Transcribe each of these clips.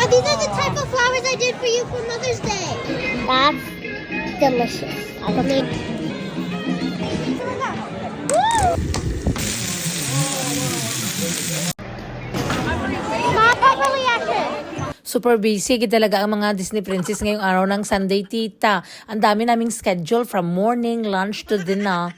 these are the type of flowers I did for you for Mother's Day. That's delicious. I can make. Super busy talaga ang mga Disney princess ngayong araw ng Sunday, tita. Ang dami naming schedule from morning, lunch to dinner.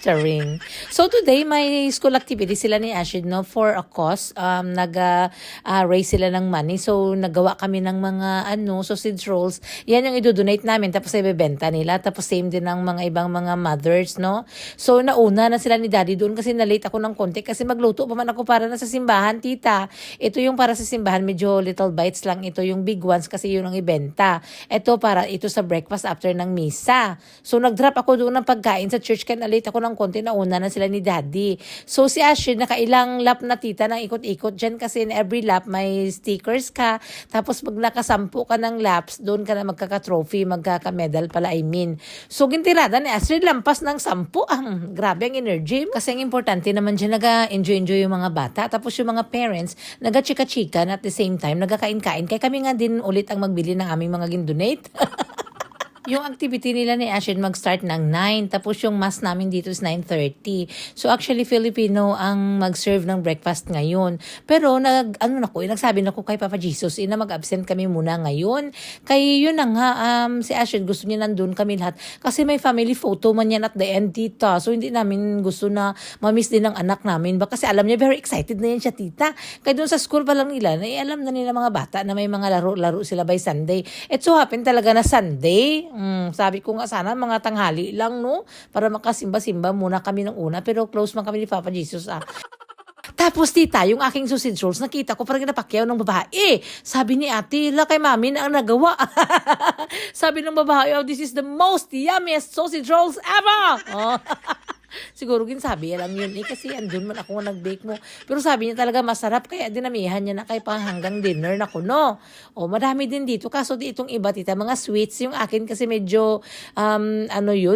Charing. So today, may school activity sila ni Ashid, no, for a cause. Nag-raise sila ng money. So, nagawa kami ng mga, sausage rolls. Yan yung idodonate namin. Tapos, ibebenta nila. Tapos, same din ng mga ibang mga mothers, no. So, nauna na sila ni Daddy doon kasi na-late ako ng konti. Kasi magluto pa man ako para na sa simbahan, tita. Ito yung para sa simbahan. Medyo little bites lang. Ito yung big ones kasi yun ang ibenta. Ito sa breakfast after ng misa. So, nag-drop ako doon ng pagkain sa church. Kaya na-late ako ng konti, nauna na sila ni Daddy. So si Ashid, nakailang lap na tita ng ikot-ikot dyan kasi in every lap may stickers ka. Tapos pag nakasampu ka ng laps, doon ka na magkaka-trophy, magkaka-medal pala, I mean. So gintirada ni Ashid, lampas ng 10. Grabe ang energy. Kasi ang importante naman dyan, nag-enjoy yung mga bata. Tapos yung mga parents, nag-chika-chika at the same time, nagkakain-kain. Kaya kami nga din ulit ang magbili ng aming mga gindonate. Yung activity nila ni Ashid mag-start ng 9, tapos yung mass namin dito is 9:30. So actually Filipino ang mag-serve ng breakfast ngayon. Pero nagsabi na ko kay Papa Jesus, na mag-absent kami muna ngayon. Kay yun na nga, si Ashid gusto niya nandun kami lahat. Kasi may family photo man yan at the end, tita. So hindi namin gusto na ma-miss din ng anak namin. Kasi alam niya, very excited na yan siya, tita. Kaya doon sa school pa lang nila, alam na nila mga bata na may mga laro-laro sila by Sunday. It so happen talaga na Sunday. Sabi ko nga sana mga tanghali lang, no? Para makasimba-simba muna kami ng una. Pero close man kami ni Papa Jesus, Tapos tita, yung aking sausage rolls, nakita ko parang napakyaw ng babae. Sabi ni ate, kay mami na ang nagawa. Sabi ng babae, oh, this is the most yummiest sausage rolls ever. Oh. Siguro sabi alam yun kasi andun man ako nag-bake mo. Pero sabi niya talaga masarap kaya dinamihan niya na kay pang hanggang dinner na ko, no? O madami din dito kaso itong iba tita mga sweets yung akin kasi medyo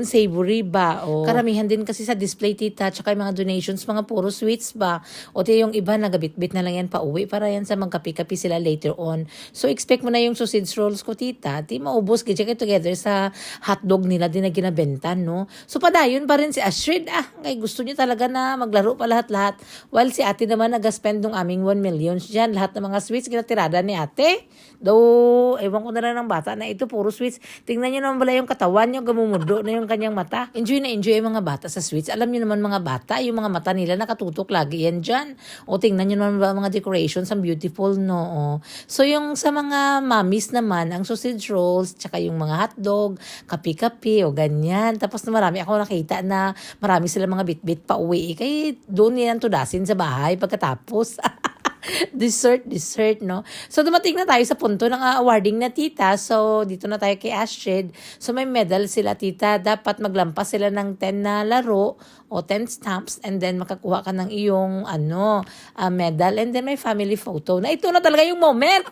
savory ba o karamihan din kasi sa display tita tsaka yung mga donations mga puro sweets ba o yung iba nagabit-bit na lang yan pa uwi para yan sa magkapi-kapi sila later on. So expect mo na yung sausage rolls ko tita maubos gitya together sa hotdog nila din na ginabenta, no? So padayon pa rin si Ashrid kay gusto niya talaga na maglaro pa lahat-lahat. While si ate naman nag-spend ng aming 1 million dyan. Lahat ng mga sweets ginatirada ni ate. Though, ewan ko na lang ng bata na ito, puro sweets. Tingnan niyo naman bala yung katawan niyo, gamumudo na yung kanyang mata. Enjoy na enjoy yung mga bata sa sweets. Alam niyo naman mga bata, yung mga mata nila nakatutok lagi yan dyan. O tingnan niyo naman ba mga decorations, ang beautiful, no? O. So yung sa mga mommies naman, ang sausage rolls, tsaka yung mga hotdog, kapi-kapi, o ganyan. Tapos na marami ako nakita na marami sila mga bit-bit pa uwi. Kaya doon nilang tudasin sa bahay pagkatapos. dessert, no? So, dumating na tayo sa punto ng awarding na tita. So, dito na tayo kay Ashrid. So, may medal sila, tita. Dapat maglampas sila ng 10 na laro o 10 stamps and then makakuha ka ng iyong medal and then may family photo. Na ito na talaga yung moment.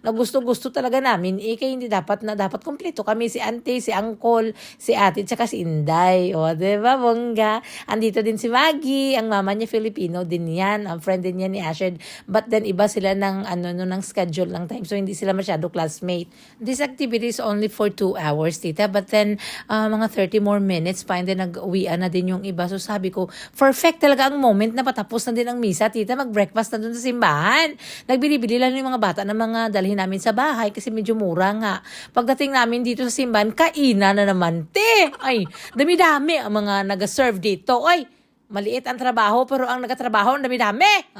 Na gusto-gusto talaga namin. Kaya hindi dapat kompleto kami. Si auntie, si uncle, si ate, tsaka si Inday. Diba, bongga? Andito din si Maggie. Ang mama niya Filipino din yan. Ang friend din niya ni Ashrid. But then iba sila ng ng schedule ng time. So hindi sila masyado classmate. This activity is only for 2 hours, tita. But then mga 30 more minutes pa and then nag-uwian na din yung iba. So sabi ko, perfect talaga ang moment na patapos na din ang misa, tita. Mag-breakfast na dun sa simbahan. Nagbili-bili lang yung mga bata ng mga dalhin namin sa bahay kasi medyo mura nga. Pagdating namin dito sa simbahan, kainan na naman, te. Ay, dami-dami ang mga nag-serve dito. Ay, maliit ang trabaho pero ang nagatrabaho ang dami-dami.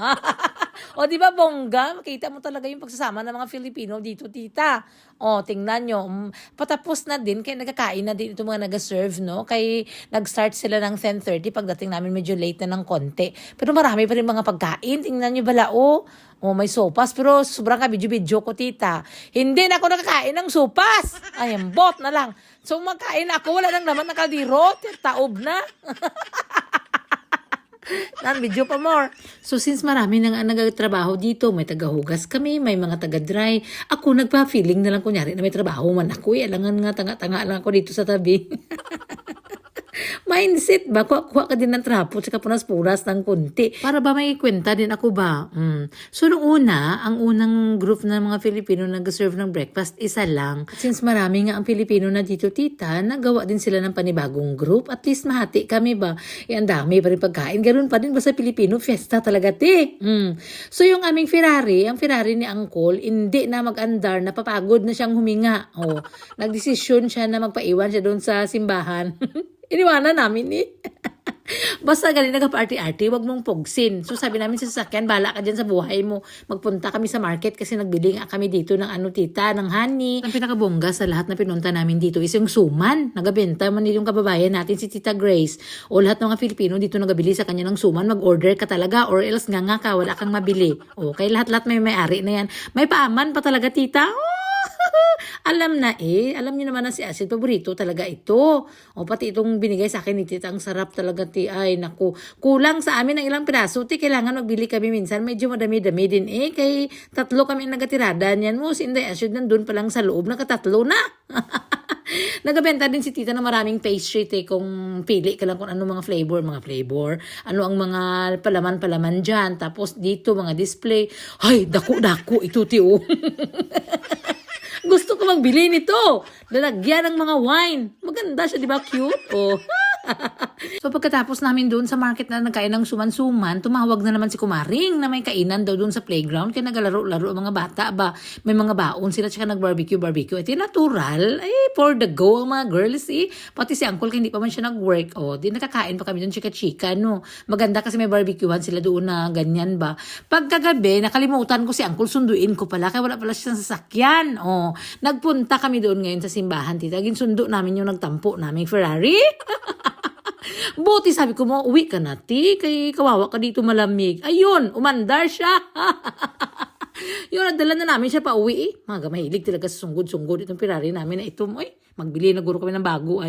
O di ba bongga? Makita mo talaga yung pagsasama ng mga Filipino dito, tita. Tingnan nyo. Patapos na din kaya nagkakain na din itong mga nag-serve, no? Kaya nag-start sila ng 10:30 pagdating namin medyo late na ng konti. Pero marami pa rin mga pagkain. Tingnan nyo bala, may sopas. Pero sobrang kabidyo-bidyo ko, tita. Hindi na ako nakakain ng sopas. Ay, bot na lang. So, makain ako. Wala nang naman nakadiro. Taob na. Video pa more. So since marami nang nagtatrabaho dito, may tagahugas kami, may mga taga-dry. Ako nagpa-feeling na lang kunyari na may trabaho man ako. Alangan nga tanga-tanga lang ako dito sa tabi. Mindset ba? Kuha ka din ng trapo tsaka punas-punas ng kunti. Para ba may kwenta din ako ba? So, noong una, ang unang group ng mga Filipino na nag-serve ng breakfast, isa lang. Since marami nga ang Filipino na dito, tita, nagawa din sila ng panibagong group. At least mahati kami ba? Ang dami pa rin pagkain. Ganun pa din ba sa Filipino? Fiesta talaga, te. So, yung aming Ferrari, ang Ferrari ni Uncle, hindi na mag-andar, napapagod na siyang huminga. Oh, nagdesisyon siya na magpaiwan siya doon sa simbahan. Iniwanan namin eh. Basta galing nagpa-party-arty, wag mong pogsin. So sabi namin sa sasakyan, bala ka dyan sa buhay mo. Magpunta kami sa market kasi nagbili nga kami dito ng tita, ng honey. Ang pinakabongga sa lahat na pinunta namin dito is yung suman. Nagabenta man yung kababayan natin si Tita Grace. O lahat ng mga Filipino dito nagabili sa kanya ng suman. Mag-order ka talaga or else nga ka, wala kang mabili. Okay, lahat-lahat may-ari na yan. May paaman pa talaga, tita. Alam na alam niyo naman na si Acid, paborito talaga ito. O pati itong binigay sa akin ni tita, ang sarap talaga ti, ay naku. Kulang sa amin ng ilang piraso, ti kailangan magbili kami minsan, medyo madami-dami din kay tatlo kami ang nagatirada niyan mo, si Inday Acid nandun pa lang sa loob, nakatatlo na. Nagabenta din si tita ng maraming pastry kung pili ka lang kung ano mga flavor, ano ang mga palaman dyan, tapos dito mga display, ay dako-dako ito ti Gusto ko magbili nito. Lalagyan ng mga wine. Maganda siya, di ba? Cute. Oh. So pagkatapos namin doon sa market na nagkain ng suman-suman, tumawag na naman si Kumaring na may kainan daw doon sa playground. Kaya nagalaro-laro ang mga bata ba. May mga baon sila tsaka nag-barbecue. Ito natural. For the go ang mga girls Pati si Uncle hindi pa man siya nag-work. Di nakakain pa kami doon chika-chika no. Maganda kasi may barbecuehan sila doon na ganyan ba. Pagkagabi, nakalimutan ko si Uncle, sunduin ko pala. Kaya wala pala siya sa sasakyan. Nagpunta kami doon ngayon sa simbahan, tita. Ginsundo namin yung nagtampo naming Ferrari. Buti sabi ko mo, uwi ka na, ti. Kay kawawa ka dito malamig. Ayun, umandar siya. Yun, nadala na namin siya pa uwi Mga mahilig talaga sa sunggod-sunggod itong Ferrari namin na ito. Magbili na guro kami ng bago